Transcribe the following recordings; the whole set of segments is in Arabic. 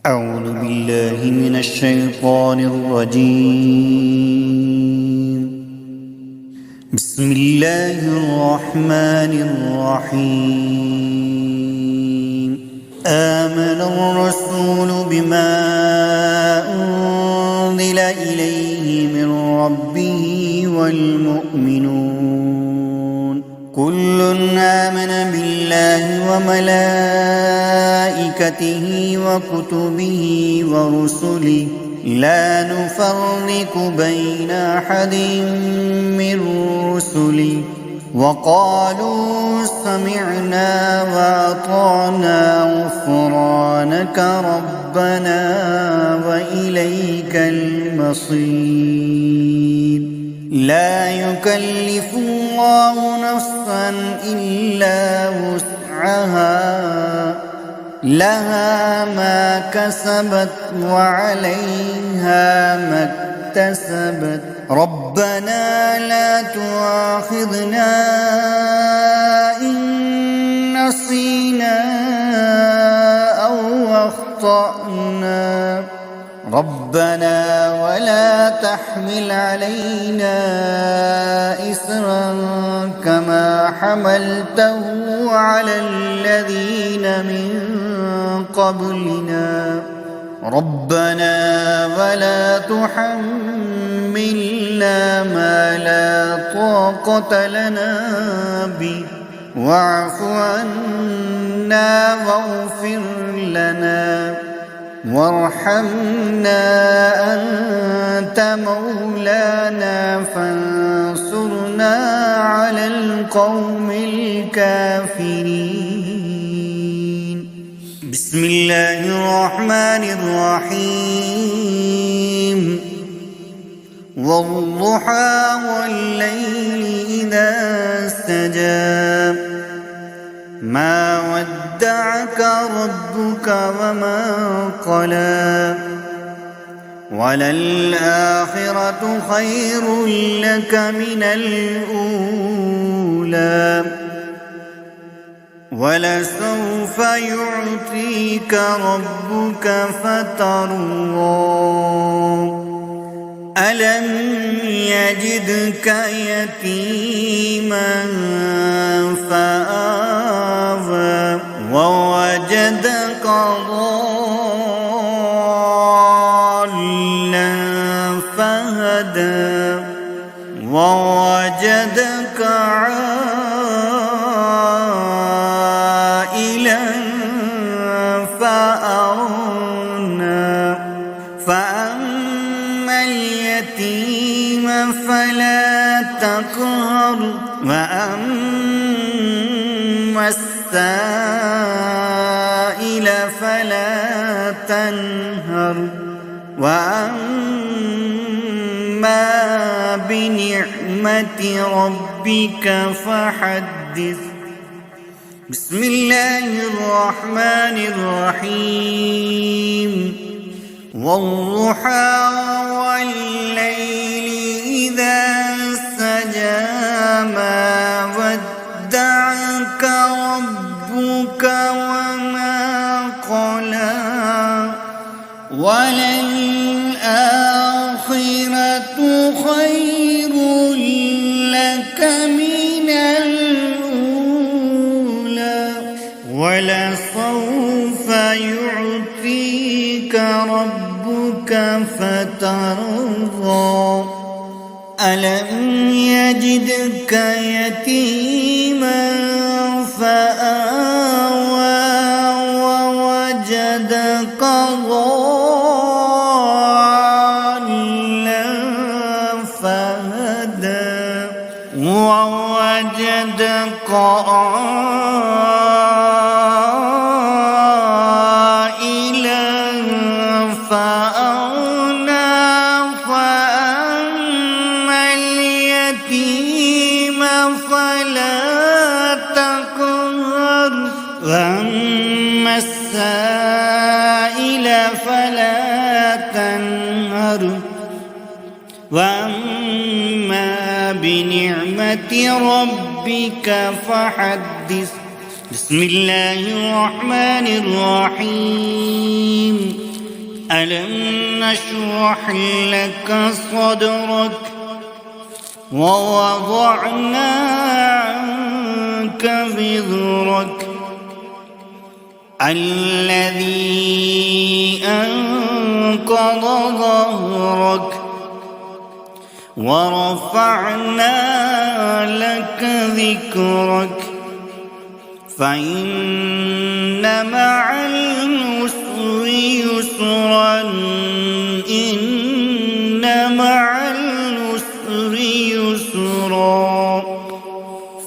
أعوذ بالله من الشيطان الرجيم. بسم الله الرحمن الرحيم. آمن الرسول بما أنزل إليه من ربه والمؤمنون كل آمن بالله وملائكته وكتبه ورسله لا نفرق بين أحد من رسله وقالوا سمعنا وأطعنا غفرانك ربنا وإليك المصير. لا يكلف الله نفسا إلا وسعها لها ما كسبت وعليها ما اكتسبت ربنا لا تؤاخذنا إن نسينا أو أخطأنا ربنا ولا تحمل علينا إصرا كما حملته على الذين من قبلنا ربنا ولا تحملنا ما لا طاقة لنا به واعف عنا واغفر لنا وارحمنا أنت مولانا فانصرنا على القوم الكافرين. بسم الله الرحمن الرحيم. والضحى والليل إذا سجى ما ودعك ربك وما قلى وللآخرة خير لك من الأولى ولسوف يعطيك ربك فترضى ألم يجدك يتيما فآوى ووجدك ضالا فهدى ووجدك عائلا فأغنى فأما اليتيم فلا تقهر وأما السائل فلا تنهر وأما بنعمة ربك فحدث. بسم الله الرحمن الرحيم. والضحى والليل إذا سجى ما ودعك ربك وما قلى وللآخرة خير لك من الأولى ولسوف يعطيك ربك فترضى ألم يجدك يتيما فآوى ووجدك ضالا فهدى ووجدك عائلا فأغنى فأما اليتيم فلا تقهر وأما السائل فلا تنهر وأما بنعمة ربك فحدث. بسم الله الرحمن الرحيم. ألم نشرح لك صدرك ووضعنا عنك وزرك الذي أنقض ظهرك ورفعنا لك ذكرك فإن مع العسر يسرا إن مع العسر يسرا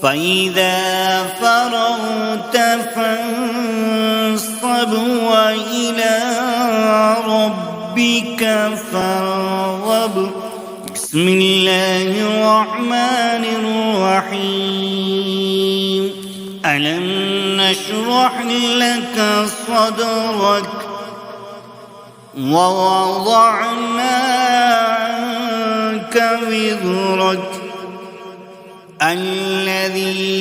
فإذا فرغت فانصب وإلى ربك فارغب. بسم الله الرحمن الرحيم. ألم نشرح لك صدرك ووضعنا عنك وزرك الذي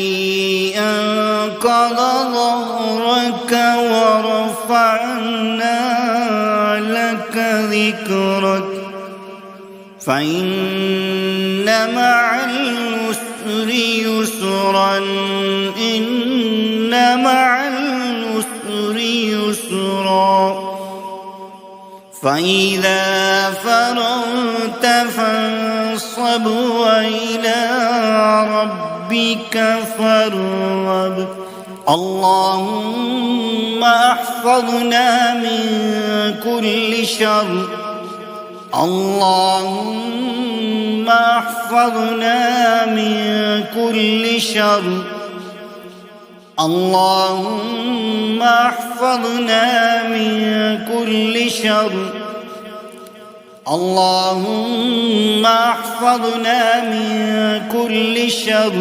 أنقض ظهرك ورفعنا لك ذكرك فإن مع العسر يسرا إن مع العسر يسرا فإذا فرغت فانصب وإلى ربك فارغب. اللهم احفظنا من كل شر اللهم احفظنا من كل شر اللهم احفظنا من كل شر اللهم احفظنا من كل شر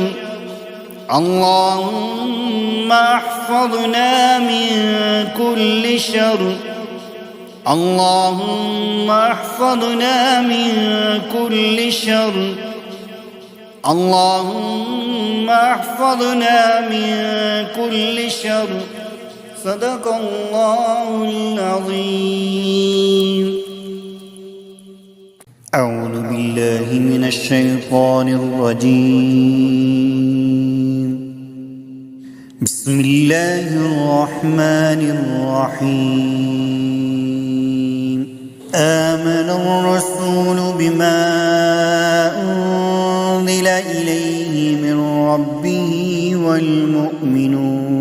اللهم احفظنا من كل شر اللهم احفظنا من كل شر اللهم احفظنا من كل شر. صدق الله العظيم. أعوذ بالله من الشيطان الرجيم. بسم الله الرحمن الرحيم. آمن الرسول بما أنزل إليه من ربه والمؤمنون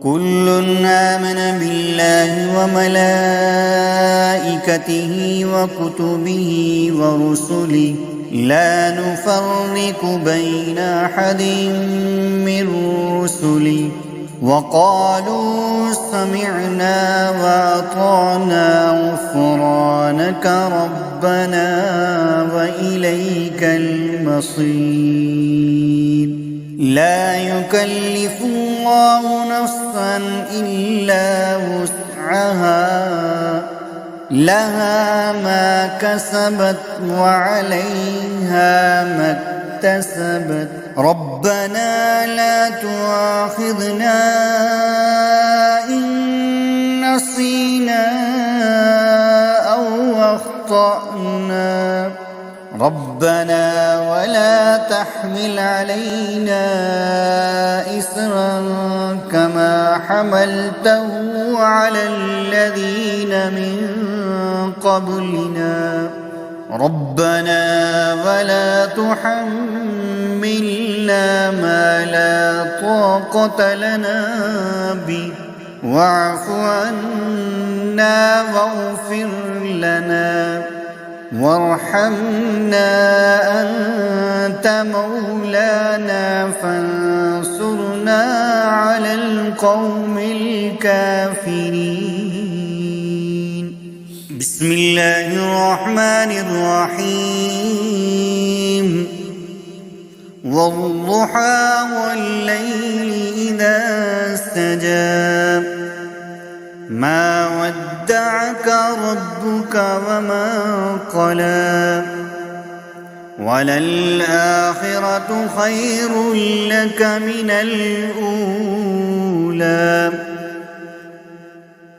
كل آمن بالله وملائكته وكتبه ورسله لا نفرق بين أحد من رسله وقالوا سمعنا وأطعنا غفرانك ربنا وإليك المصير. لا يكلف الله نفسا إلا وسعها لها ما كسبت وعليها ما اكتسبت ربنا لا تؤاخذنا إن نسينا أو أخطأنا ربنا ولا تحمل علينا إصرا كما حملته على الذين من قبلنا ربنا ولا تحملنا ما لا طاقة لنا به واعف عنا واغفر لنا وارحمنا أنت مولانا فانصرنا على القوم الكافرين. بسم الله الرحمن الرحيم. والضحى والليل إذا سجى ما ودعك ربك وما قلى وللآخرة خير لك من الأولى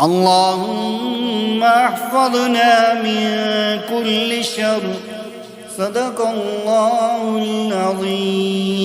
اللهم احفظنا من كل شر. صدق الله العظيم.